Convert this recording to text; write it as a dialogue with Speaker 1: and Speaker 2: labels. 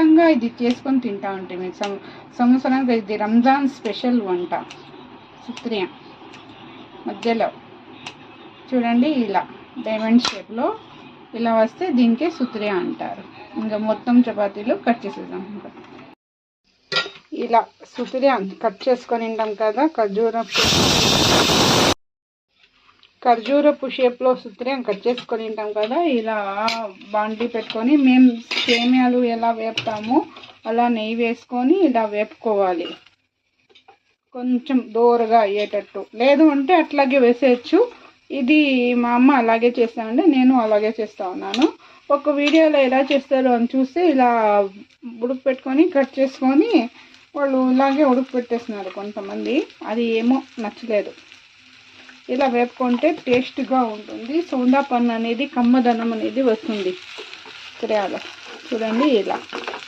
Speaker 1: ఖచ్చితంగా ఇది చేసుకొని తింటా ఉంటే మీకు సంవత్సరానికి ఇది రంజాన్ స్పెషల్ వంట. సుత్రియా మధ్యలో చూడండి ఇలా డైమండ్ షేప్లో ఇలా వస్తే దీనికే సుత్రియా అంటారు. ఇంకా మొత్తం చపాతీలు కట్ చేసేద్దాం. ఇంకా ఇలా సుత్రియా కట్ చేసుకొని తింటాం కదా, ఖర్జూరపు షేప్లో సుత్రియా కట్ చేసుకొని తింటాం కదా. ఇలా బాండీ పెట్టుకొని మేము సేమియాలు ఎలా వేపుతామో అలా నెయ్యి వేసుకొని ఇలా వేపుకోవాలి. కొంచెం దోరగా అయ్యేటట్టు, లేదు అంటే అట్లాగే వేసేయచ్చు. ఇది మా అమ్మ అలాగే చేస్తానండి, నేను అలాగే చేస్తూ ఉన్నాను. ఒక వీడియోలో ఎలా చేస్తారో అని చూస్తే ఇలా ఉడుకు పెట్టుకొని కట్ చేసుకొని వాళ్ళు ఇలాగే ఉడుకు పెట్టేస్తున్నారు కొంతమంది. అది ఏమో నచ్చలేదు. ఇలా వేపుకుంటే టేస్ట్గా ఉంటుంది. సోందాపన్ను అనేది కమ్మదనం అనేది వస్తుంది. చూడండి ఇలా